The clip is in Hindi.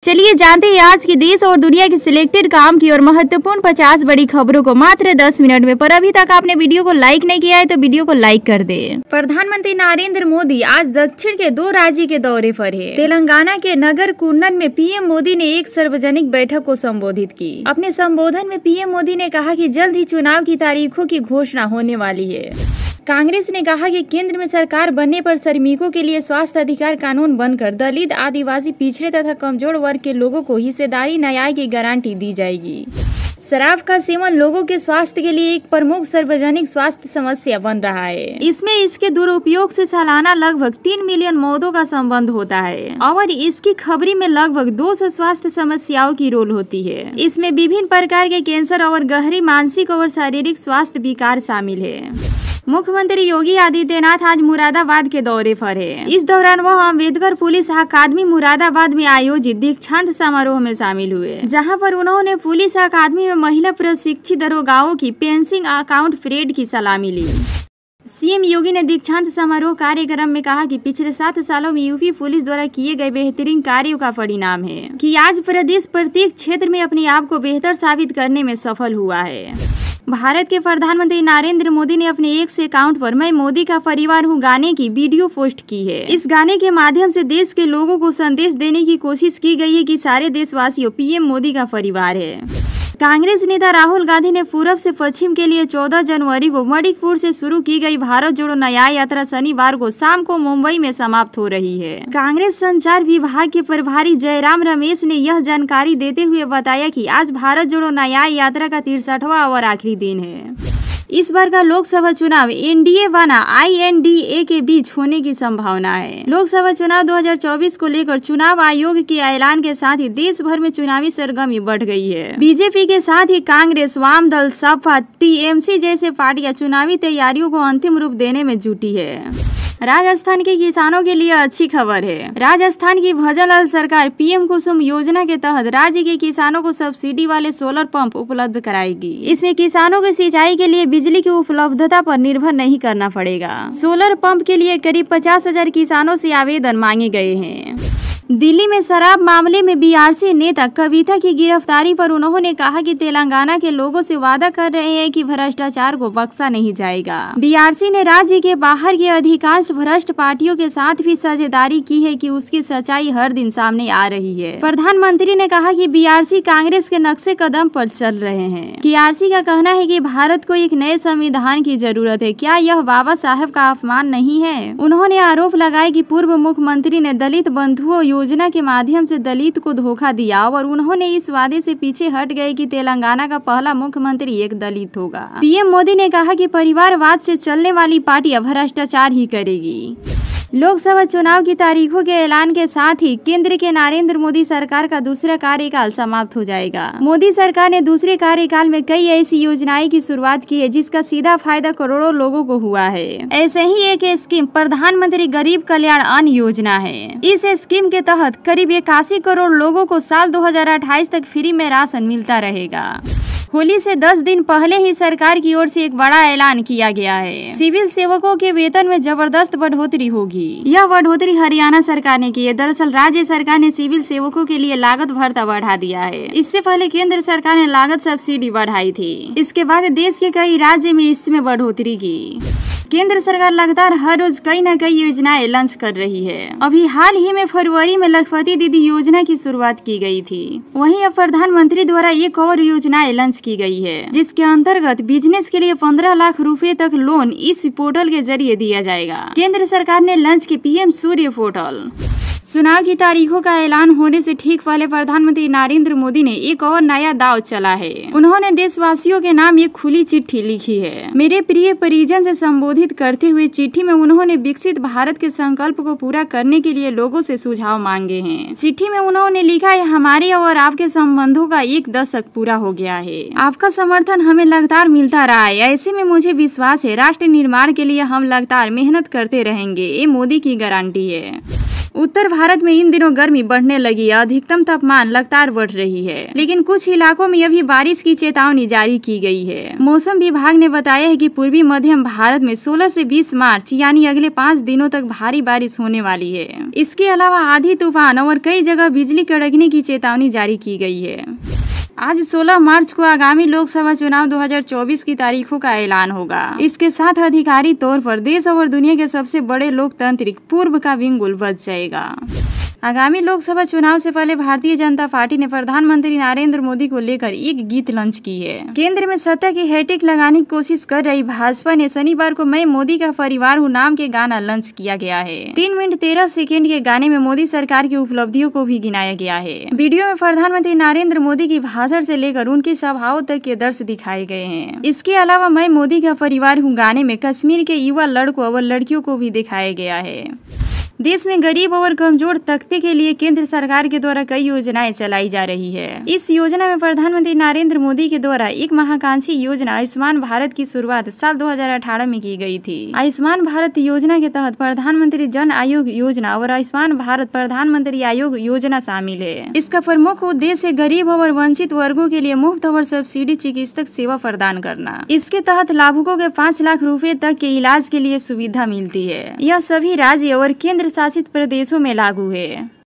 चलिए जानते हैं आज की देश और दुनिया की सिलेक्टेड काम की और महत्वपूर्ण 50 बड़ी खबरों को मात्र 10 मिनट में। पर अभी तक आपने वीडियो को लाइक नहीं किया है तो वीडियो को लाइक कर दे। प्रधानमंत्री नरेंद्र मोदी आज दक्षिण के 2 राज्य के दौरे पर है। तेलंगाना के नगर कुन्नन में पीएम मोदी ने एक सार्वजनिक बैठक को संबोधित की। अपने संबोधन में पीएम मोदी ने कहा कि जल्द ही चुनाव की तारीखों की घोषणा होने वाली है। कांग्रेस ने कहा कि केंद्र में सरकार बनने पर श्रमिकों के लिए स्वास्थ्य अधिकार कानून बनकर दलित, आदिवासी, पिछड़े तथा कमजोर वर्ग के लोगों को हिस्सेदारी न्याय की गारंटी दी जाएगी। शराब का सेवन लोगों के स्वास्थ्य के लिए एक प्रमुख सार्वजनिक स्वास्थ्य समस्या बन रहा है। इसमें इसके दुरुपयोग से सालाना लगभग 3 मिलियन मौतों का संबंध होता है और इसकी खबरी में लगभग 200 स्वास्थ्य समस्याओं की रोल होती है। इसमें विभिन्न प्रकार के कैंसर और गहरी मानसिक और शारीरिक स्वास्थ्य विकार शामिल है। मुख्यमंत्री योगी आदित्यनाथ आज मुरादाबाद के दौरे पर है। इस दौरान वह अम्बेडकर पुलिस अकादमी मुरादाबाद में आयोजित दीक्षांत समारोह में शामिल हुए, जहां पर उन्होंने पुलिस अकादमी में महिला प्रशिक्षित दरोगाओं की पेंसिंग अकाउंट परेड की सलामी ली। सीएम योगी ने दीक्षांत समारोह कार्यक्रम में कहा कि पिछले 7 सालों में यूपी पुलिस द्वारा किए गए बेहतरीन कार्यों का परिणाम है कि आज प्रदेश प्रत्येक क्षेत्र में अपने आप को बेहतर साबित करने में सफल हुआ है। भारत के प्रधानमंत्री नरेंद्र मोदी ने अपने एक्स अकाउंट पर मैं मोदी का परिवार हूँ गाने की वीडियो पोस्ट की है। इस गाने के माध्यम से देश के लोगों को संदेश देने की कोशिश की गई है कि सारे देशवासियों पीएम मोदी का परिवार है। कांग्रेस नेता राहुल गांधी ने पूर्व से पश्चिम के लिए 14 जनवरी को मणिपुर से शुरू की गई भारत जोड़ो न्याय यात्रा शनिवार को शाम को मुंबई में समाप्त हो रही है। कांग्रेस संचार विभाग के प्रभारी जयराम रमेश ने यह जानकारी देते हुए बताया कि आज भारत जोड़ो न्याय यात्रा का 63वां और आखिरी दिन है। इस बार का लोकसभा चुनाव एनडीए बना INDA के बीच होने की संभावना है। लोकसभा चुनाव 2024 को लेकर चुनाव आयोग के ऐलान के साथ ही देश भर में चुनावी सरगर्मी बढ़ गई है। बीजेपी के साथ ही कांग्रेस, वाम दल, सपा, TMC जैसे पार्टियां चुनावी तैयारियों को अंतिम रूप देने में जुटी है। राजस्थान के किसानों के लिए अच्छी खबर है। राजस्थान की भजनलाल सरकार PM कुसुम योजना के तहत राज्य के किसानों को सब्सिडी वाले सोलर पंप उपलब्ध कराएगी। इसमें किसानों के सिंचाई के लिए बिजली की उपलब्धता पर निर्भर नहीं करना पड़ेगा। सोलर पंप के लिए करीब 50,000 किसानों से आवेदन मांगे गए हैं। दिल्ली में शराब मामले में BRC नेता कविता की गिरफ्तारी पर उन्होंने कहा कि तेलंगाना के लोगों से वादा कर रहे हैं कि भ्रष्टाचार को बख्शा नहीं जाएगा। BRC ने राज्य के बाहर के अधिकांश भ्रष्ट पार्टियों के साथ भी साझेदारी की है कि उसकी सच्चाई हर दिन सामने आ रही है। प्रधानमंत्री ने कहा कि BRC कांग्रेस के नक्शे कदम पर चल रहे हैं। BRC का कहना है कि भारत को एक नए संविधान की जरूरत है। क्या यह बाबा साहब का अपमान नहीं है? उन्होंने आरोप लगाया कि पूर्व मुख्यमंत्री ने दलित बंधुओं योजना के माध्यम से दलित को धोखा दिया और उन्होंने इस वादे से पीछे हट गए कि तेलंगाना का पहला मुख्यमंत्री एक दलित होगा। PM मोदी ने कहा कि परिवारवाद से चलने वाली पार्टियां भ्रष्टाचार ही करेगी। लोकसभा चुनाव की तारीखों के ऐलान के साथ ही केंद्र के नरेंद्र मोदी सरकार का दूसरा कार्यकाल समाप्त हो जाएगा। मोदी सरकार ने दूसरे कार्यकाल में कई ऐसी योजनाएं की शुरुआत की है जिसका सीधा फायदा करोड़ों लोगों को हुआ है। ऐसे ही एक स्कीम प्रधानमंत्री गरीब कल्याण अन्न योजना है। इस स्कीम के तहत करीब 81 करोड़ लोगों को साल 2028 तक फ्री में राशन मिलता रहेगा। होली से 10 दिन पहले ही सरकार की ओर से एक बड़ा ऐलान किया गया है। सिविल सेवकों के वेतन में जबरदस्त बढ़ोतरी होगी। यह बढ़ोतरी हरियाणा सरकार ने की है। दरअसल राज्य सरकार ने सिविल सेवकों के लिए लागत भत्ता बढ़ा दिया है। इससे पहले केंद्र सरकार ने लागत सब्सिडी बढ़ाई थी। इसके बाद देश के कई राज्य में इसमें बढ़ोतरी की। केंद्र सरकार लगातार हर रोज कई न कई योजनाएं लॉन्च कर रही है। अभी हाल ही में फरवरी में लखपति दीदी योजना की शुरुआत की गई थी। वहीं अब प्रधानमंत्री द्वारा एक और योजनाएं लॉन्च की गई है जिसके अंतर्गत बिजनेस के लिए 15 लाख रुपए तक लोन इस पोर्टल के जरिए दिया जाएगा। केंद्र सरकार ने लॉन्च की PM सूर्य पोर्टल। चुनाव की तारीखों का ऐलान होने से ठीक पहले प्रधानमंत्री नरेंद्र मोदी ने एक और नया दांव चला है। उन्होंने देशवासियों के नाम एक खुली चिट्ठी लिखी है। मेरे प्रिय परिजन से संबोधित करते हुए चिट्ठी में उन्होंने विकसित भारत के संकल्प को पूरा करने के लिए लोगों से सुझाव मांगे हैं। चिट्ठी में उन्होंने लिखा है, हमारे और आपके संबंधों का 1 दशक पूरा हो गया है। आपका समर्थन हमें लगातार मिलता रहा है। ऐसे में मुझे विश्वास है राष्ट्र निर्माण के लिए हम लगातार मेहनत करते रहेंगे। ये मोदी की गारंटी है। उत्तर भारत में इन दिनों गर्मी बढ़ने लगी है, अधिकतम तापमान लगातार बढ़ रही है, लेकिन कुछ इलाकों में अभी बारिश की चेतावनी जारी की गई है। मौसम विभाग ने बताया है कि पूर्वी मध्यम भारत में 16 से 20 मार्च यानी अगले 5 दिनों तक भारी बारिश होने वाली है। इसके अलावा आंधी तूफान और कई जगह बिजली कड़कने की चेतावनी जारी की गई है। आज 16 मार्च को आगामी लोकसभा चुनाव 2024 की तारीखों का ऐलान होगा। इसके साथ आधिकारिक तौर पर देश और दुनिया के सबसे बड़े लोकतांत्रिक पूर्व का विंगुल बज जाएगा। आगामी लोकसभा चुनाव से पहले भारतीय जनता पार्टी ने प्रधानमंत्री नरेंद्र मोदी को लेकर एक गीत लॉन्च की है। केंद्र में सत्ता की हैट्रिक लगाने की कोशिश कर रही भाजपा ने शनिवार को मैं मोदी का परिवार हूँ नाम के गाना लॉन्च किया गया है। 3 मिनट 13 सेकेंड के गाने में मोदी सरकार की उपलब्धियों को भी गिनाया गया है। वीडियो में प्रधानमंत्री नरेंद्र मोदी की भाषण से लेकर उनकी सभाओं तक के दृश्य दिखाए गए हैं। इसके अलावा मैं मोदी का परिवार हूँ गाने में कश्मीर के युवा लड़कों और लड़कियों को भी दिखाया गया है। देश में गरीब और कमजोर तबके के लिए केंद्र सरकार के द्वारा कई योजनाएं चलाई जा रही है। इस योजना में प्रधानमंत्री नरेंद्र मोदी के द्वारा एक महत्वाकांक्षी योजना आयुष्मान भारत की शुरुआत साल 2018 में की गई थी। आयुष्मान भारत योजना के तहत प्रधानमंत्री जन आयोग योजना और आयुष्मान भारत प्रधानमंत्री आयोग योजना शामिल है। इसका प्रमुख उद्देश्य गरीब और वंचित वर्गों के लिए मुफ्त और सब्सिडी चिकित्सक सेवा प्रदान करना। इसके तहत लाभुकों के 5 लाख रुपए तक के इलाज के लिए सुविधा मिलती है। यह सभी राज्य और केंद्र शासित प्रदेशों में लागू है।